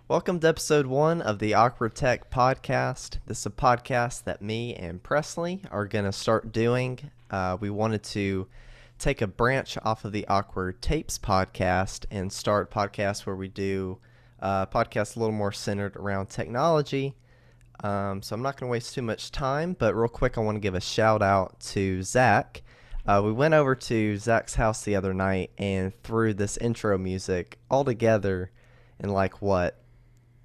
Welcome to episode 1 of the Awkward Tech Podcast. This is a podcast that me and Presley are going to start doing. We wanted to take a branch off of the Awkward Tapes podcast and start podcasts where we do podcasts a little more centered around technology. So I'm not going to waste too much time, but real quick, I want to give a shout out to Zach. We went over to Zach's house the other night and threw this intro music all together in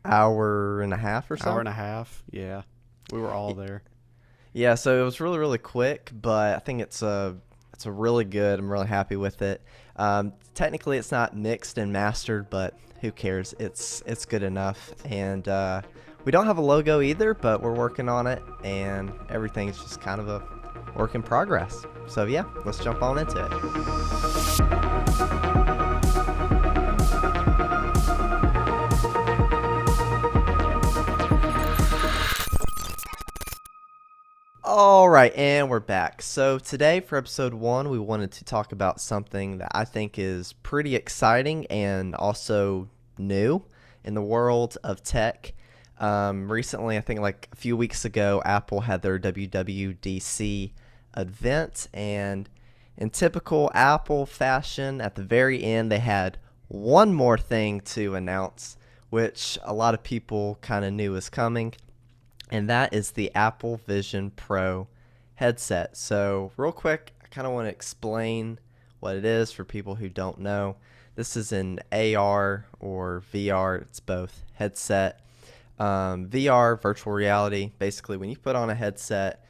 hour and a half or so. Hour and a half, yeah. We were all there. Yeah, so it was really, really quick, but I think it's a really good. I'm really happy with it. Technically, it's not mixed and mastered, but who cares? It's good enough. And we don't have a logo either, but we're working on it, and everything's just kind of a work in progress. So yeah, let's jump on into it. All right, and we're back. So today for episode 1, we wanted to talk about something that I think is pretty exciting and also new in the world of tech. Recently, I think like a few weeks ago, Apple had their WWDC event, and in typical Apple fashion, at the very end, they had one more thing to announce, which a lot of people kind of knew was coming. And that is the Apple Vision Pro headset. So real quick, I kind of want to explain what it is for people who don't know. This is an AR or VR, it's both, headset. VR, virtual reality, basically when you put on a headset,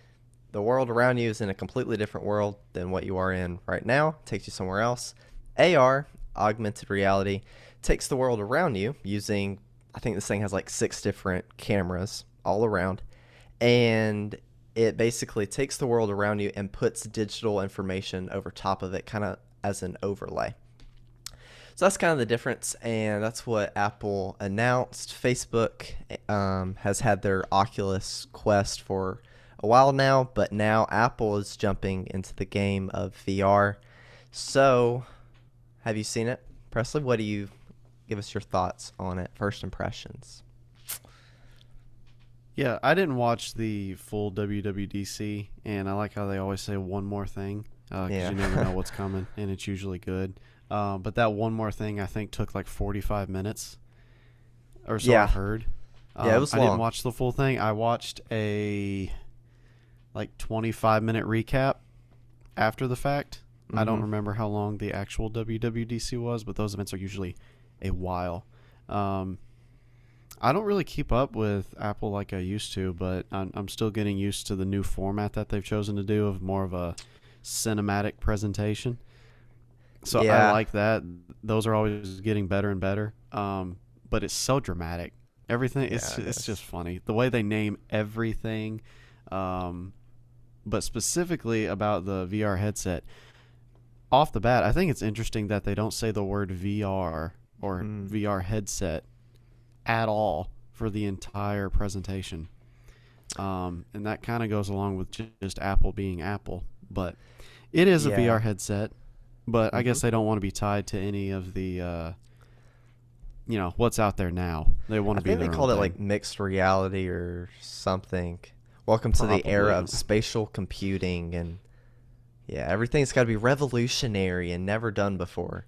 the world around you is in a completely different world than what you are in right now. It takes you somewhere else. AR, augmented reality, takes the world around you using, I think this thing has like 6 different cameras all around, and it basically takes the world around you and puts digital information over top of it, kind of as an overlay. So that's kind of the difference, and that's what Apple announced. Facebook has had their Oculus Quest for a while now, but now Apple is jumping into the game of VR. So have you seen it, Presley? What do you give us your thoughts on it, first impressions? Yeah, I didn't watch the full WWDC, and I like how they always say one more thing, because you never know what's coming, and it's usually good. But that one more thing, I think, took like 45 minutes or so. Yeah. I've heard. Yeah, it was I long. didn't watch the full thing. I watched a 25-minute recap after the fact. Mm-hmm. I don't remember how long the actual WWDC was, but those events are usually a while. I don't really keep up with Apple like I used to, but I'm still getting used to the new format that they've chosen to do of more of a cinematic presentation. So Yeah. I like that. Those are always getting better and better. But it's so dramatic. Everything it's just funny. The way they name everything, but specifically about the VR headset. Off the bat, I think it's interesting that they don't say the word VR or VR headset at all for the entire presentation, and that kind of goes along with just Apple being Apple. But it is a VR headset, but I guess they don't want to be tied to any of the what's out there now. They want to be I think their they own called it thing. like mixed reality or something. Welcome to the era Probably. of spatial computing, and everything's got to be revolutionary and never done before.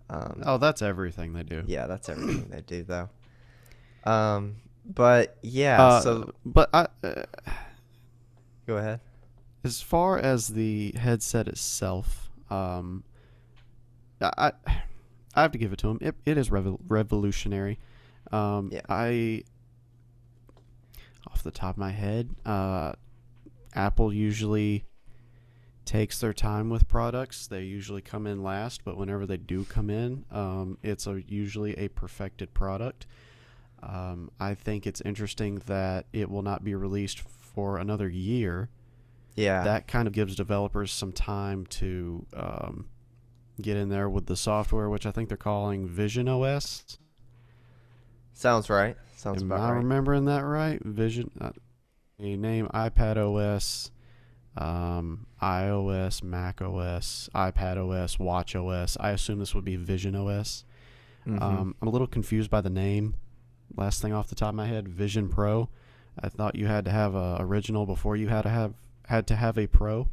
That's everything they do. Yeah, that's everything they do though. But yeah, so but go ahead. as far as the headset itself, I have to give it to them. It is revolutionary. I, off the top of my head, Apple usually takes their time with products. They usually come in last, but whenever they do come in, it's usually a perfected product. I think it's interesting that it will not be released for another year. Yeah. That kind of gives developers some time to get in there with the software, which I think they're calling Vision OS. Sounds right. Sounds Am about I right. remembering that right? Vision, a name, iPad OS, iOS, Mac OS, iPad OS, Watch OS. I assume this would be Vision OS. Mm-hmm. I'm a little confused by the name. last thing off the top of my head, Vision Pro. I thought you had to have a original before you had to have a Pro.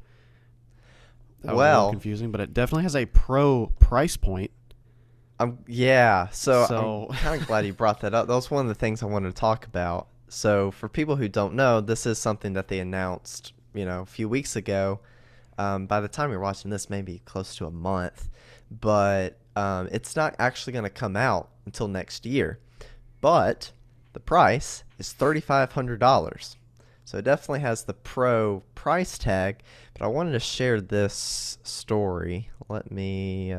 That was a little Well, confusing, but it definitely has a Pro price point. yeah. So So I'm kind of glad you brought that up. That was one of the things I wanted to talk about. So for people who don't know, this is something that they announced, a few weeks ago. By the time you're watching this, maybe close to a month, but it's not actually going to come out until next year. But the price is $3,500. So it definitely has the Pro price tag. But I wanted to share this story. Let me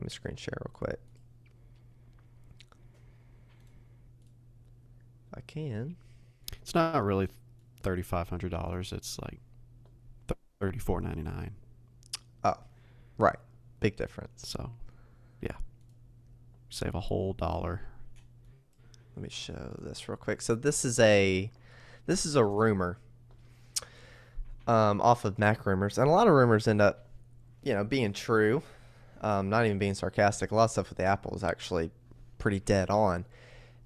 screen share real quick. If I can. it's not really $3,500. It's like $34.99. Oh, right. Big difference. So, yeah, save a whole dollar. Let me show this real quick. So this is a rumor off of Mac Rumors, and a lot of rumors end up, being true. Not even being sarcastic. A lot of stuff with the Apple is actually pretty dead on.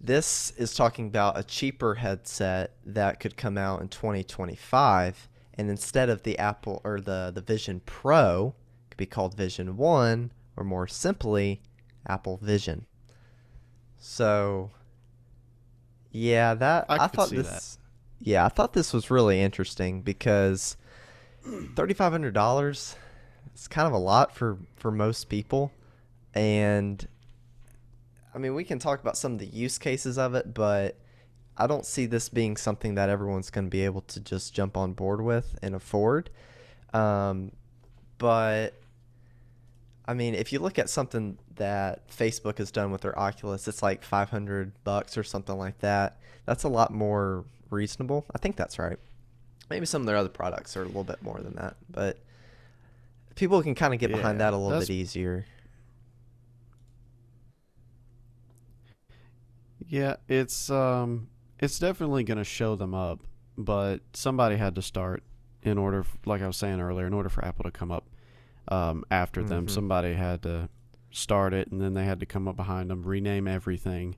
This is talking about a cheaper headset that could come out in 2025, and instead of the Apple or the Vision Pro, it could be called Vision One, or more simply, Apple Vision. So, yeah, I I could thought see that. this, yeah, I thought this was really interesting because $3,500 is kind of a lot for most people, and I mean, we can talk about some of the use cases of it, but I don't see this being something that everyone's going to be able to just jump on board with and afford. Um, but I mean, if you look at something that Facebook has done with their Oculus, it's like $500 or something like that. That's a lot more reasonable. I think that's right. Maybe some of their other products are a little bit more than that, but people can kind of get behind Yeah, that a little that's bit easier. yeah. It's definitely gonna show them up, but somebody had to start in order, like I was saying earlier, in order for Apple to come up after them. Hmm. Somebody had to start it, and then they had to come up behind them, rename everything,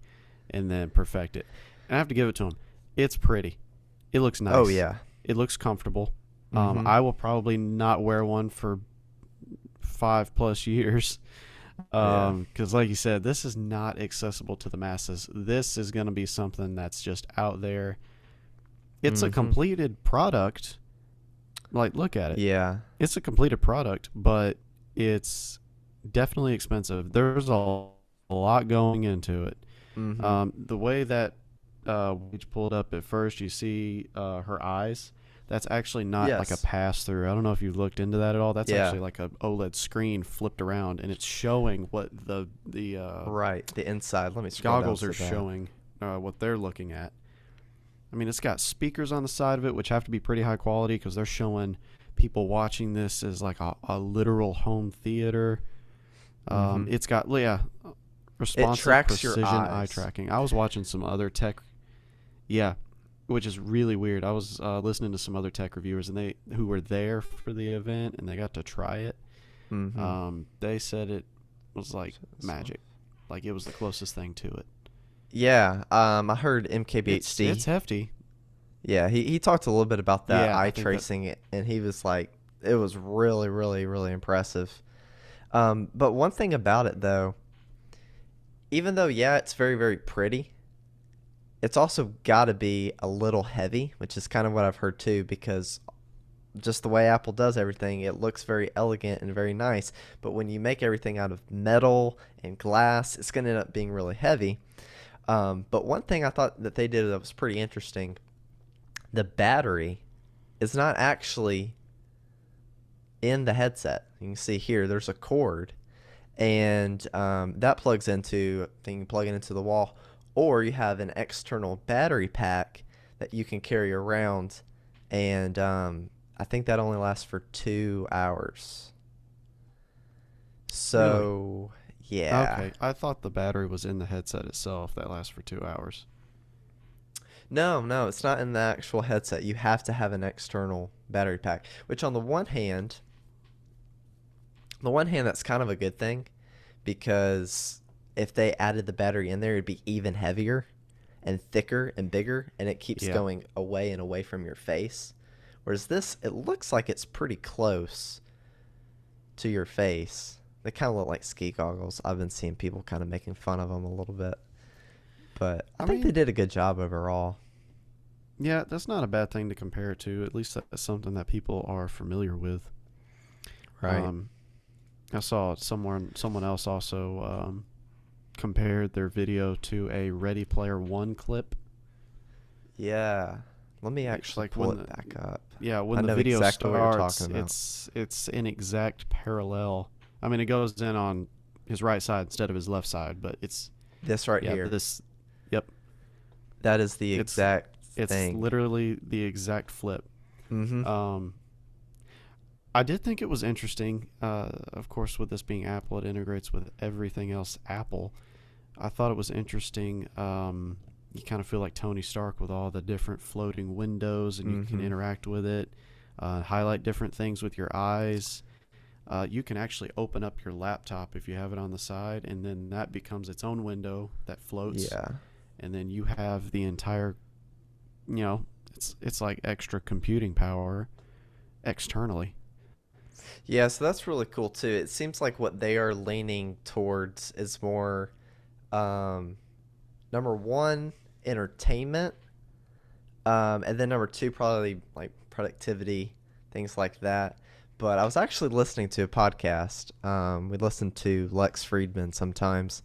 and then perfect it. And I have to give it to them. It's pretty. It looks Oh nice. yeah. It looks comfortable. Hmm. I will probably not wear one for 5+ years. Yeah. Because like you said, this is not accessible to the masses. This is going to be something that's just out there. It's a Hmm. completed product. Like, look at it. Yeah. It's a completed product, but it's definitely expensive. There's a lot going into it. Hmm. The way that we pulled up at first, you see her eyes. That's actually not like a Yes. pass through. I don't know if you've looked into that at all. That's Yeah. actually like a OLED screen flipped around, and it's showing what the Right. The inside. Let me scroll down goggles to are that. showing, what they're looking at. I mean, it's got speakers on the side of it, which have to be pretty high quality because they're showing people watching this as like a literal home theater. Hmm. It's got, yeah, It responsive tracks your precision eye eyes. tracking. I was watching some other tech, yeah, which is really weird. I was listening to some other tech reviewers and they who were there for the event and they got to try it. Hmm. They said it was like This one. magic, like it was the closest thing to it. Yeah. I heard It's MKBHD. hefty. Yeah, he talked a little bit about that Yeah, eye I think that. tracing, and he was like, it was really, really, really impressive. But one thing about it though, even though yeah, it's very, very pretty, it's also got to be a little heavy, which is kind of what I've heard too, because just the way Apple does everything, it looks very elegant and very nice. But when you make everything out of metal and glass, it's going to end up being really heavy. But one thing I thought that they did that was pretty interesting, the battery is not actually in the headset. You can see here, there's a cord, and that plugs into, then you can plug it into the wall, or you have an external battery pack that you can carry around, and I think that only lasts for 2 hours. Really? So, yeah. Okay, I thought the battery was in the headset itself that lasts for 2 hours. No, no, it's not in the actual headset. You have to have an external battery pack, which on the one hand, that's kind of a good thing because if they added the battery in there, it'd be even heavier. and thicker and bigger, and it keeps Yeah. going away and away from your face. Whereas this, it looks like it's pretty close to your face. They kind of look like ski goggles. I've been seeing people kind of making fun of them a little bit, but I I think they mean, did a good job overall. yeah, that's not a bad thing to compare it to. At least that's something that people are familiar with. Right. Um, I saw someone else also compared their video to a Ready Player One clip. Yeah. Let me It's actually like pull it back up. yeah, I when the know video exactly what you're talking starts, about. it's an exact parallel. I mean, it goes in on his right side instead of his left side, but it's This right yeah, here. this yep, That is the it's exact it's thing. literally the exact flip. Mm-hmm. Um, I did think it was interesting. Of course, with this being Apple, it integrates with everything else Apple. I thought it was interesting. You kind of feel like Tony Stark with all the different floating windows, and you can Mm-hmm. interact with it, highlight different things with your eyes. You can actually open up your laptop if you have it on the side, and then that becomes its own window that floats, Yeah. and then you have the entire, it's like extra computing power externally. Yeah, so that's really cool too. It seems like what they are leaning towards is more um number one, entertainment, and then number two, probably like productivity, things like that. But I was actually listening to a podcast. We listen to Lex Friedman sometimes.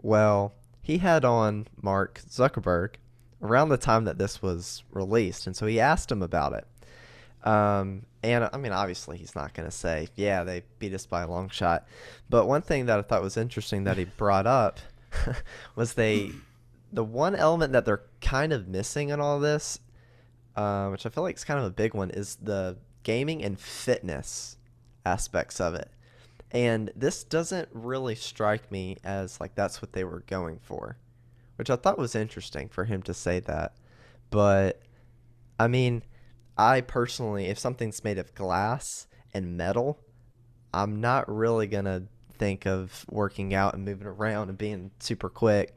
Well, he had on Mark Zuckerberg around the time that this was released, and so he asked him about it. And I mean, obviously, he's not going to say, yeah, they beat us by a long shot. But one thing that I thought was interesting that he brought up was the one element that they're kind of missing in all this, which I feel like is kind of a big one, is the gaming and fitness aspects of it. And this doesn't really strike me as like that's what they were going for, which I thought was interesting for him to say that. But I mean, I personally, if something's made of glass and metal, I'm not really gonna think of working out and moving around and being super quick.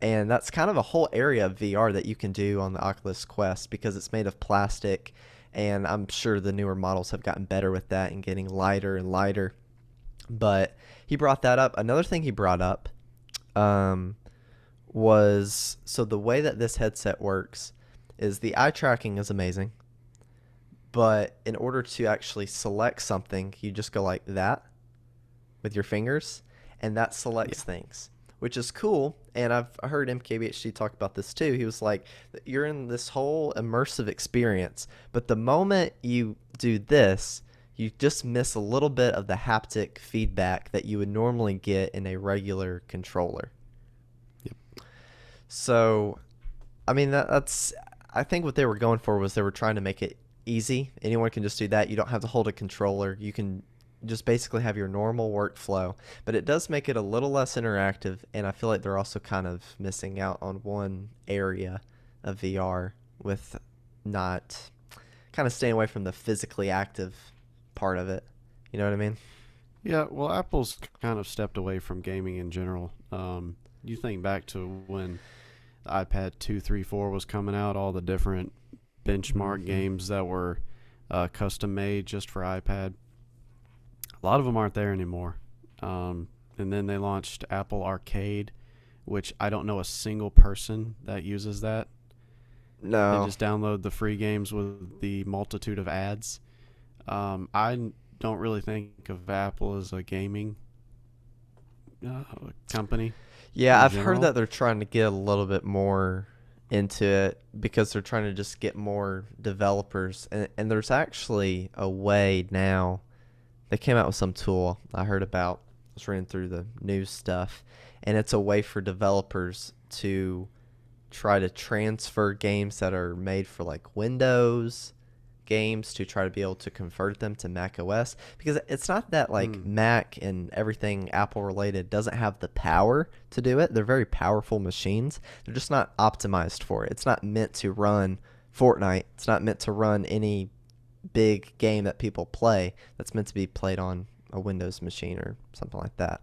And that's kind of a whole area of VR that you can do on the Oculus Quest because it's made of plastic. And I'm sure the newer models have gotten better with that and getting lighter and lighter. But he brought that up. Another thing he brought up um, was so the way that this headset works is the eye tracking is amazing. But in order to actually select something, you just go like that with your fingers, and that Yeah. selects things, which is cool. And I've heard MKBHD talk about this too. He was like, you're in this whole immersive experience, but the moment you do this, you just miss a little bit of the haptic feedback that you would normally get in a regular controller. Yep. So, I mean, that's, I think what they were going for was they were trying to make it easy. Anyone can just do that. You don't have to hold a controller. You can just basically have your normal workflow, but it does make it a little less interactive. And I feel like they're also kind of missing out on one area of VR with not kind of staying away from the physically active part of it. You know what I mean? Yeah, well, Apple's kind of stepped away from gaming in general. You think back to when the iPad 2, 3, 4 was coming out, all the different benchmark Mm-hmm. games that were custom made just for iPad. A lot of them aren't there anymore. And then they launched Apple Arcade, which I don't know a single person that uses that. They No. just download the free games with the multitude of ads. I don't really think of Apple as a gaming uh, company Yeah, in I've heard general. that they're trying to get a little bit more into it because they're trying to just get more developers. And there's actually a way now. They came out with some tool I heard about. I was reading through the news stuff, and it's a way for developers to try to transfer games that are made for like Windows games to try to be able to convert them to Mac OS, because it's not that like Hmm. Mac and everything Apple related doesn't have the power to do it. They're very powerful machines. They're just not optimized for it. It's not meant to run Fortnite. It's not meant to run any big game that people play that's meant to be played on a Windows machine or something like that.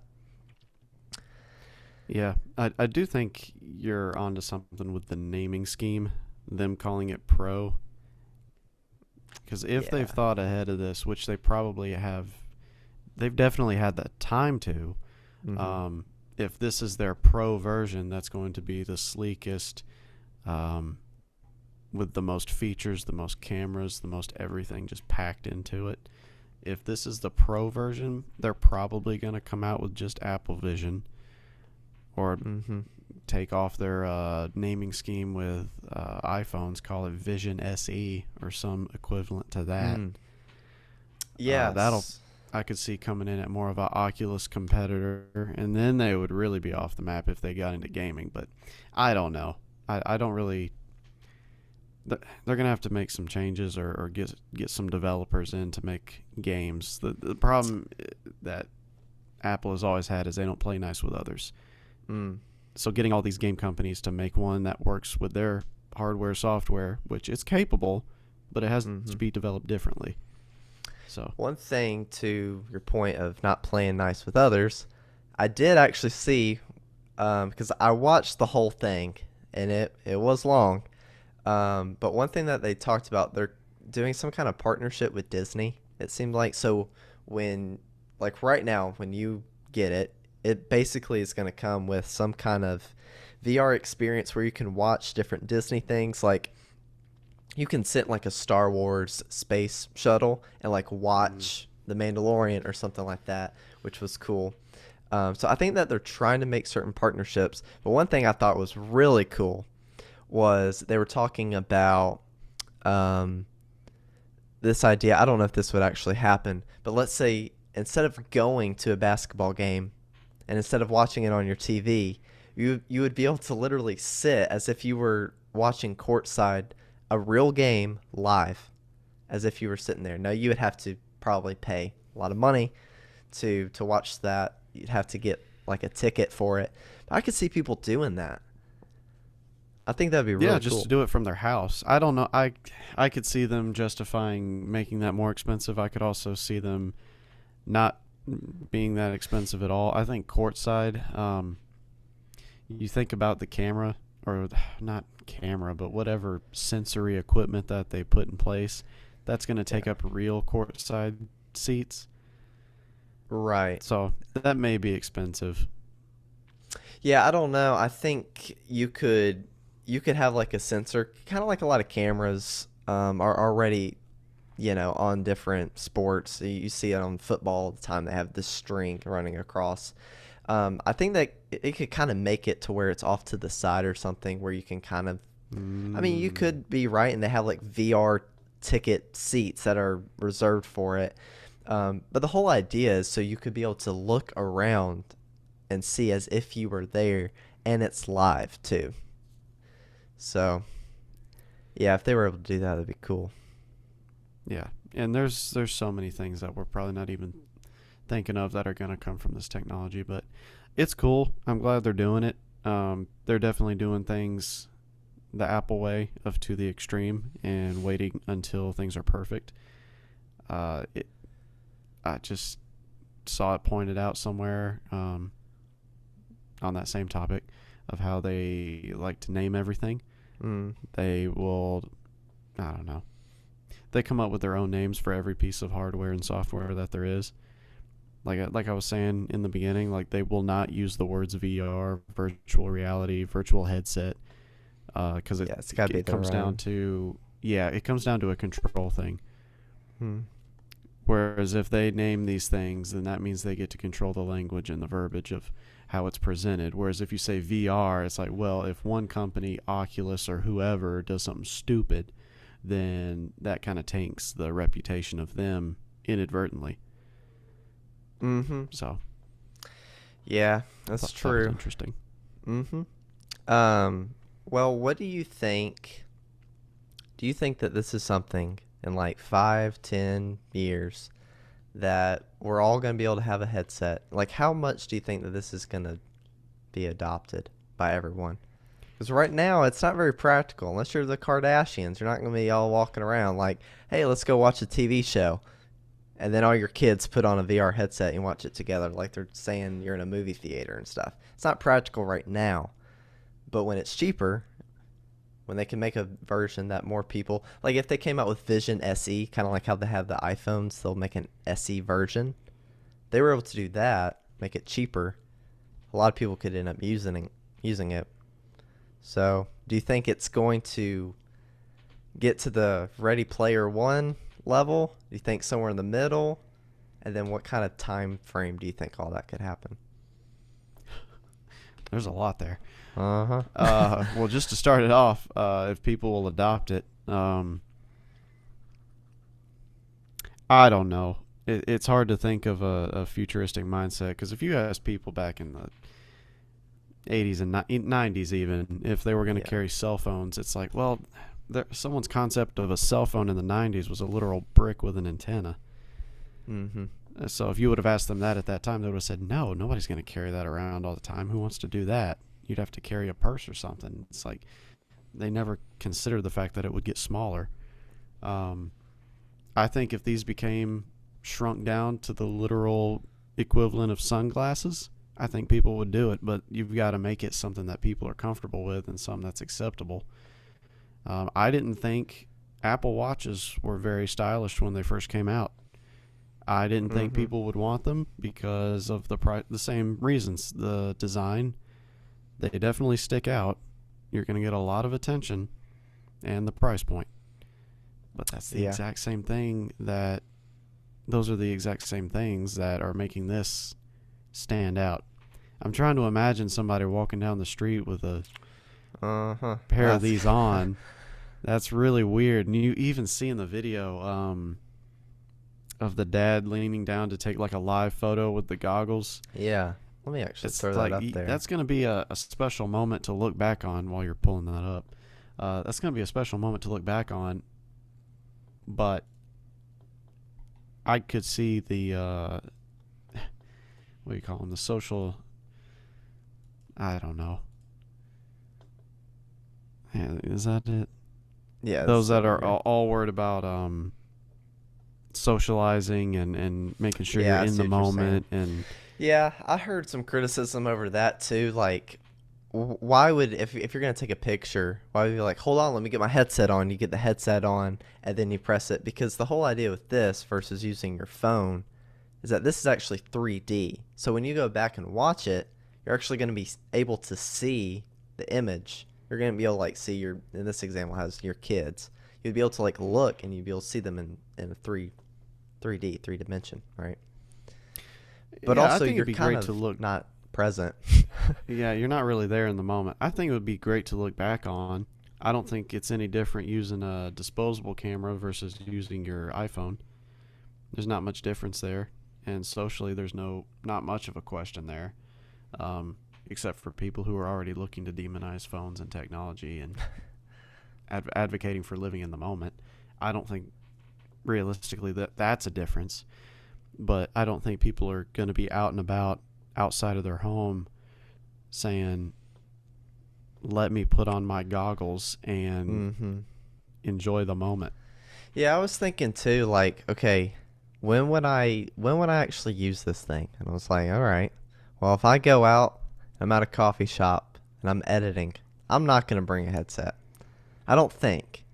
Yeah, I do think you're onto something with the naming scheme, them calling it Pro. Because if they've Yeah. thought ahead of this, which they probably have, they've definitely had the time to. Mhm. Um, if this is their Pro version, that's going to be the sleekest, um, with the most features, the most cameras, the most everything just packed into it. If this is the Pro version, they're probably going to come out with just Apple Vision or Mhm. take off their naming scheme with iPhones, call it Vision SE or some equivalent to that. Mm. That'll Yes. I could see coming in at more of a Oculus competitor, and then they would really be off the map if they got into gaming. But I don't know. I don't really. They're gonna have to make some changes or get some developers in to make games. The problem that Apple has always had is they don't play nice with others. Mm. So getting all these game companies to make one that works with their hardware, software, which it's capable, but it has to Mhm. be developed differently. So One thing to your point of not playing nice with others, I did actually see, because I watched the whole thing and it was long. But one thing that they talked about, they're doing some kind of partnership with Disney. It seemed like so when like right now when you get it, it basically is going to come with some kind of VR experience where you can watch different Disney things. Like you can sit in like a Star Wars space shuttle and like mm, watch The Mandalorian or something like that, which was cool. So I think that they're trying to make certain partnerships. But one thing I thought was really cool was they were talking about um, this idea. I don't know if this would actually happen, but let's say instead of going to a basketball game and instead of watching it on your TV, you would be able to literally sit as if you were watching courtside a real game live, as if you were sitting there. Now you would have to probably pay a lot of money to watch that. You'd have to get like a ticket for it. But I could see people doing that. I think that'd be yeah, really just to cool. do it from their house. I don't know. I could see them justifying making that more expensive. I could also see them not being that expensive at all. I think courtside. You think about the camera or not camera, but whatever sensory equipment that they put in place. That's going to take Yeah. up real courtside seats. Right. So that may be expensive. Yeah, I don't know. I think you could have like a sensor, kind of like a lot of cameras are already, on different sports. You see it on football all the time. They have this string running across. I think that it could kind of make it to where it's off to the side or something where you can kind of, I mean, you Mm, could be right, and they have like VR ticket seats that are reserved for it. But the whole idea is so you could be able to look around and see as if you were there, and it's live too. So yeah, if they were able to do that, that'd be cool. yeah, and there's so many things that we're probably not even thinking of that are going to come from this technology, but it's cool. I'm glad they're doing it. They're definitely doing things the Apple way of to the extreme and waiting until things are perfect. Uh, it, I just saw it pointed out somewhere on that same topic of how they like to name everything. Mm. They will, I don't know, they come up with their own names for every piece of hardware and software that there is. Like I was saying in the beginning, like they will not use the words VR, virtual reality, virtual headset, because Yeah, it's got to be it comes their down own. to it comes down to a control thing. Hmm. Whereas if they name these things, then that means they get to control the language and the verbiage of how it's presented. Whereas if you say VR, it's like, well, if one company, Oculus or whoever, does something stupid, then that kind of tanks the reputation of them inadvertently. Mm-hmm. So Yeah, I that's thought it was true. interesting. Mm-hmm. Um, well, what do you think? Do you think that this is something in like 5, 10 years that we're all going to be able to have a headset? Like, how much do you think that this is going to be adopted by everyone? Because right now, it's not very practical. Unless you're the Kardashians, you're not going to be all walking around like, hey, let's go watch a TV show. and then all your kids put on a VR headset and watch it together, like they're saying you're in a movie theater and stuff. It's not practical right now, but when it's cheaper, when they can make a version that more people, like if they came out with Vision SE, kind of like how they have the iPhones, they'll make an SE version. They were able to do that, make it cheaper. A lot of people could end up using it. So, do you think it's going to get to the Ready Player One level? Do you think somewhere in the middle? And then what kind of time frame do you think all that could happen? There's a lot there. Uh-huh. Well, just to start it off, if people will adopt it, I don't know. It's hard to think of a futuristic mindset, because if you ask people back in the 80s and 90s even, if they were going to Yeah. carry cell phones, it's like, well, someone's concept of a cell phone in the 90s was a literal brick with an antenna. Mm-hmm. So if you would have asked them that at that time, they would have said, no, nobody's going to carry that around all the time. Who wants to do that? You'd have to carry a purse or something. It's like they never considered the fact that it would get smaller. I think if these became shrunk down to the literal equivalent of sunglasses, I think people would do it, but you've got to make it something that people are comfortable with and something that's acceptable. I didn't think Apple Watches were very stylish when they first came out. I didn't think people would want them because of the same reasons. The design, they definitely stick out. You're going to get a lot of attention, and the price point. But that's the exact same thing those are the exact same things that are making this stand out. I'm trying to imagine somebody walking down the street with a pair of these on. That's really weird. And you even see in the video of the dad leaning down to take like a live photo with the goggles. Yeah. Let me actually It's throw like, that up there. that's going to be a special moment to look back on while you're pulling that up. That's going to be a special moment to look back on. But I could see the what do you call them? The social. I don't know. Yeah, is that it? Yeah. Those that are all worried about socializing and making sure Yeah, I you're in see the what you're moment. And Yeah, I heard some criticism over that too. Like, why would if you're gonna take a picture, why would you be like, hold on, let me get my headset on? You get the headset on, and then you press it, because the whole idea with this versus using your phone is that this is actually 3D. So when you go back and watch it, you're actually going to be able to see the image. You're going to be able to like see in this example has your kids. You'd be able to like look and you'd be able to see them in a 3D, three dimension, right? But yeah, I also think you're it'd be kind great of to look. not present. Yeah, you're not really there in the moment. I think it would be great to look back on. I don't think it's any different using a disposable camera versus using your iPhone. There's not much difference there, and socially, there's not much of a question there, except for people who are already looking to demonize phones and technology and advocating for living in the moment. I don't think realistically that's a difference, but I don't think people are going to be out and about outside of their home saying, let me put on my goggles and enjoy the moment. Yeah, I was thinking too, like, okay, when would I actually use this thing? And I was like, all right, well, if I go out, I'm at a coffee shop and I'm editing, I'm not gonna bring a headset. I don't think,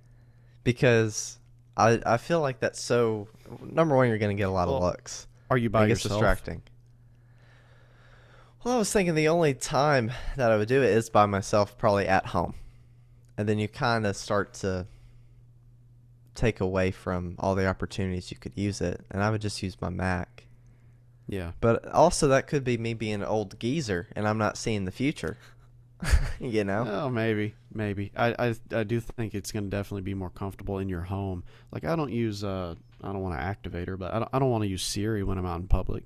because I feel like that's so. Number one, you're gonna get a lot of Well, looks. Are you by It gets yourself? distracting. Well, I was thinking the only time that I would do it is by myself, probably at home, and then you kind of start to take away from all the opportunities you could use it, and I would just use my Mac. Yeah. But also that could be me being an old geezer and I'm not seeing the future. You know? Oh, maybe. I do think it's going to definitely be more comfortable in your home. Like, I don't use I don't want to activate her, but I don't want to use Siri when I'm out in public.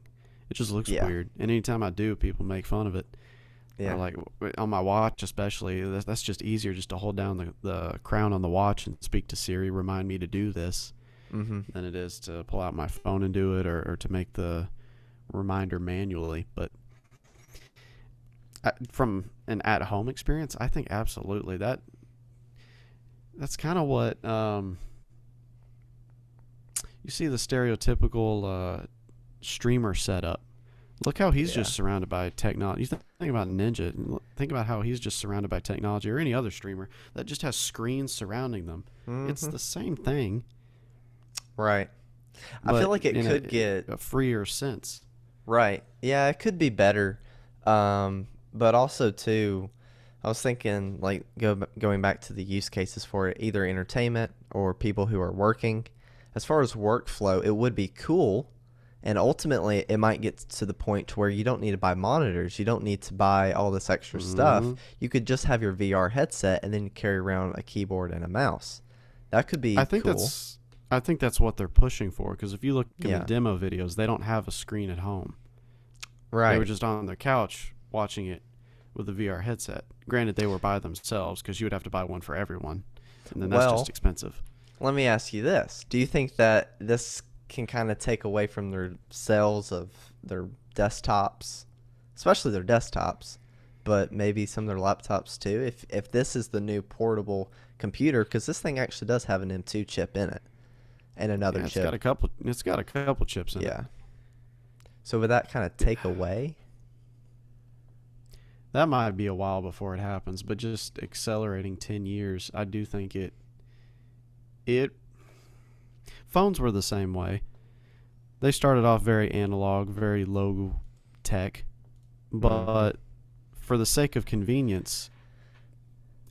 It just looks Yeah. weird, and anytime I do, people make fun of it. Yeah. Or like on my watch, especially. That's just easier, just to hold down the crown on the watch and speak to Siri, remind me to do this, than it is to pull out my phone and do it, or to make the reminder manually. But from an at-home experience, I think absolutely that's kind of what You see the stereotypical streamer setup. Look how he's Yeah. just surrounded by technology. Think about Ninja. And think about how he's just surrounded by technology, or any other streamer that just has screens surrounding them. It's Hmm. the same thing, Right. I feel but like it in could get a freer sense. right. Yeah, it could be better. But also too, I was thinking like going back to the use cases for it, either entertainment or people who are working. As far as workflow, it would be cool, and ultimately it might get to the point to where you don't need to buy monitors, you don't need to buy all this extra stuff. Hmm You could just have your VR headset and then you carry around a keyboard and a mouse. That could I be think cool. that's I think that's what they're pushing for. Because if you look in the Yeah. demo videos, they don't have a screen at home. They were Right. just on their couch watching it with a VR headset. Granted, they were by themselves because you would have to buy one for everyone, and then that's just Well, expensive. let me ask you this. Do you think that this can kind of take away from their sales of their desktops, especially their desktops, but maybe some of their laptops too? If this is the new portable computer, because this thing actually does have an M2 chip in it and another Yeah, chip. It's got a couple chips in it. Yeah. So would that kind of take away? That might be a while before it happens, but just accelerating 10 years, I do think it phones were the same way. They started off very analog, very low tech, Hmm. but for the sake of convenience,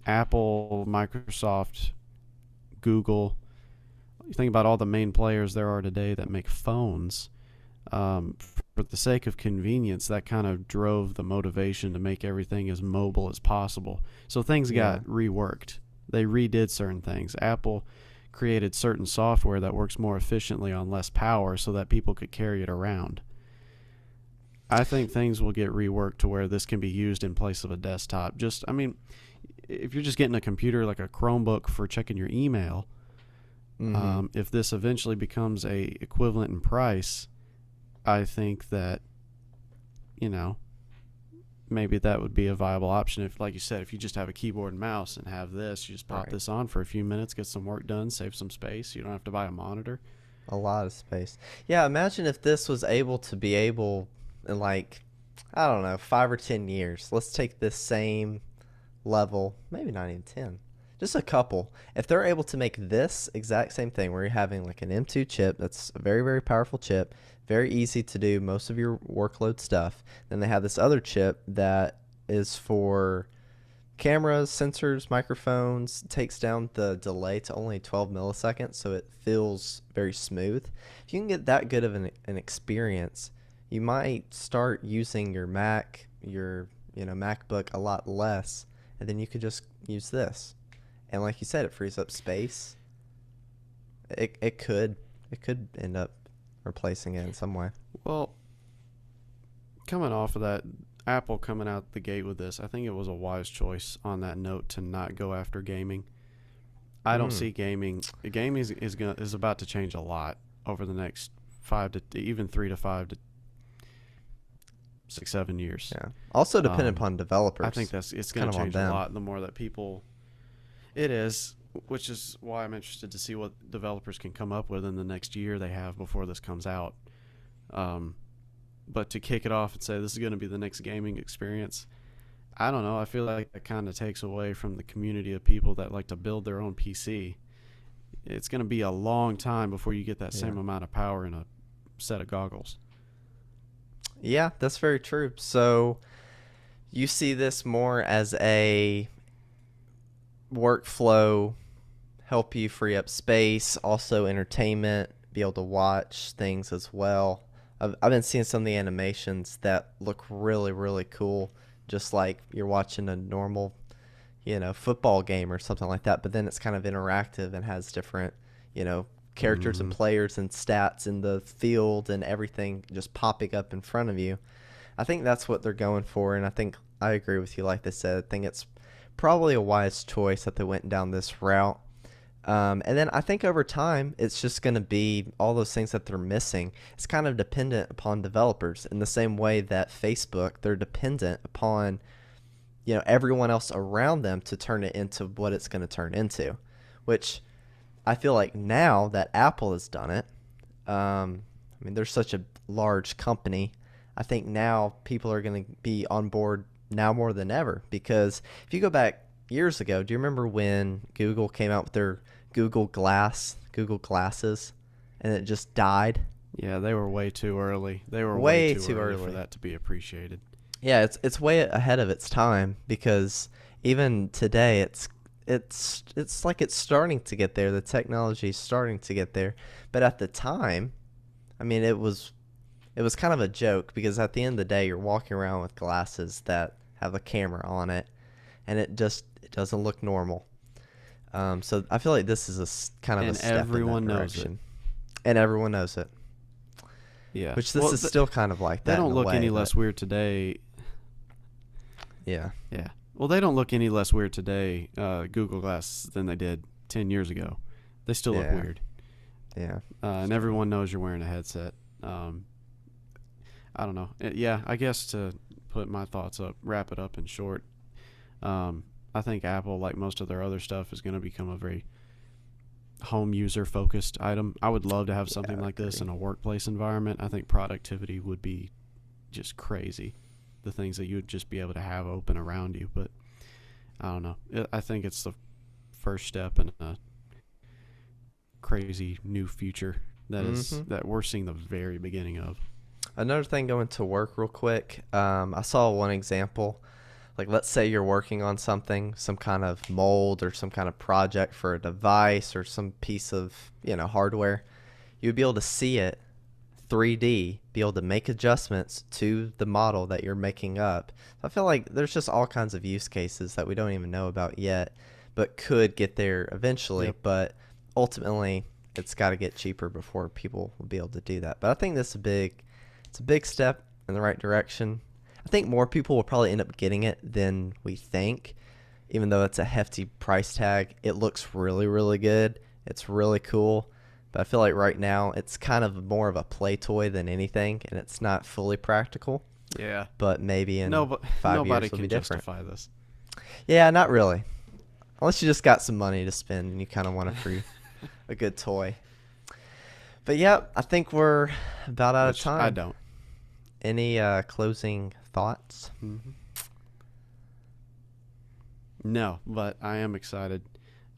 Apple, Microsoft, Google, you think about all the main players there are today that make phones. For the sake of convenience, that kind of drove the motivation to make everything as mobile as possible. So things Yeah. got reworked. They redid certain things. Apple created certain software that works more efficiently on less power so that people could carry it around. I think things will get reworked to where this can be used in place of a desktop. I mean, if you're just getting a computer like a Chromebook for checking your email, Hmm. if this eventually becomes a equivalent in price, I think that, you know, maybe that would be a viable option. If, like you said, if you just have a keyboard and mouse and have this, you just pop Right. this on for a few minutes, get some work done, save some space. You don't have to buy a monitor. A lot of space. Yeah, imagine if this was able to be able in like I don't know, 5 or 10 years. Let's take this same level, maybe not even 10, just a couple. If they're able to make this exact same thing where you're having like an M2 chip that's a very, very powerful chip, very easy to do most of your workload stuff, then they have this other chip that is for cameras, sensors, microphones, takes down the delay to only 12 milliseconds, so it feels very smooth. If you can get that good of an experience, you might start using your Mac, your MacBook a lot less, and then you could just use this. And like you said, it frees up space. It could end up replacing it in some way. Well, coming off of that, Apple coming out the gate with this, I think it was a wise choice on that note to not go after gaming. I don't Mm, see gaming. Gaming is about to change a lot over the next 3 to 5 to even 3 to 5 to 6 7 years. yeah. Also dependent Um, upon I think developers. it's It's going kind to of on change a them. lot the more that people. It is, which is why I'm interested to see what developers can come up with in the next year they have before this comes out. Um, but to kick it off and say this is going to be the next gaming experience, I don't know. I feel like that kind of takes away from the community of people that like to build their own PC. It's going to be a long time before you get that Yeah. same amount of power in a set of goggles. Yeah, that's very true. So you see this more as a workflow, help you free up space, also entertainment, be able to watch things as well. I've been seeing some of the animations that look really, really cool, just like you're watching a normal, football game or something like that, but then it's kind of interactive and has different, characters and Mm-hmm. players and stats in the field and everything just popping up in front of you. I think that's what they're going for, and I think I agree with you. Like they said, I think it's probably a wise choice that they went down this route. And then I think over time, it's just going to be all those things that they're missing. It's kind of dependent upon developers in the same way that Facebook, they're dependent upon everyone else around them to turn it into what it's going to turn into, which I feel like now that Apple has done it, I mean, they're such a large company. I think now people are going to be on board now more than ever, because if you go back years ago, do you remember when Google came out with their Google Glasses, and it just died? Yeah, they were way too early. They were Way way too too early for early. that to be appreciated. Yeah, it's way ahead of its time, because even today it's like it's starting to get there. The technology is starting to get there. But at the time, I mean, it was kind of a joke, because at the end of the day, you're walking around with glasses that have a camera on it, and it doesn't look normal. So I feel like this is kind of a And step in everyone that knows it. direction, and everyone knows it. Yeah. Which this is still kind of like that. They don't in a look way, any but less weird today. yeah. Yeah. Well, they don't look any less weird today, Google Glass, than they did 10 years ago. They still look Yeah. weird. Yeah. And everyone knows you're wearing a headset. I don't know. Yeah, I guess to put my thoughts up, wrap it up in short, I think Apple, like most of their other stuff, is going to become a very home user focused item. I would love to have something I like this agree. in a workplace environment. I think productivity would be just crazy. The things that you would just be able to have open around you. But I don't know. I think it's the first step in a crazy new future that we're seeing the very beginning of. Another thing, going to work real quick. I saw one example. Like, let's say you're working on something, some kind of mold or some kind of project for a device or some piece of, hardware. You'd be able to see it 3D, be able to make adjustments to the model that you're making up. I feel like there's just all kinds of use cases that we don't even know about yet, but could get there eventually. Yep. But ultimately, it's got to get cheaper before people will be able to do that. But I think this is it's a big step in the right direction. I think more people will probably end up getting it than we think, even though it's a hefty price tag. It looks really, really good. It's really cool. But I feel like right now it's kind of more of a play toy than anything, and it's not fully practical. Yeah. But maybe in 5 Nobody years it'll can be different. justify this. Yeah, not really. Unless you just got some money to spend and you kind of want a good toy. But yeah, I think we're about out of Which time. I don't. Any closing thoughts? No, but I am excited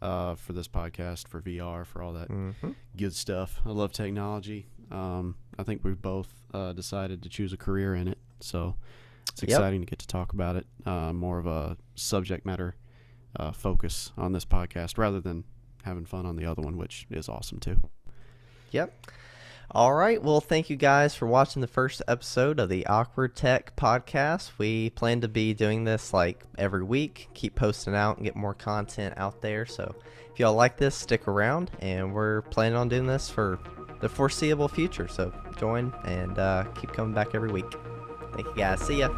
for this podcast, for VR, for all that good stuff. I love technology. I think we've both decided to choose a career in it, so it's exciting to get to talk about it. More of a subject matter focus on this podcast rather than having fun on the other one, which is awesome too. Yep. All right. Well, thank you guys for watching the first episode of the Awkward Tech podcast. We plan to be doing this like every week, keep posting out and get more content out there. So if y'all like this, stick around, and we're planning on doing this for the foreseeable future. So join and keep coming back every week. Thank you guys. See ya.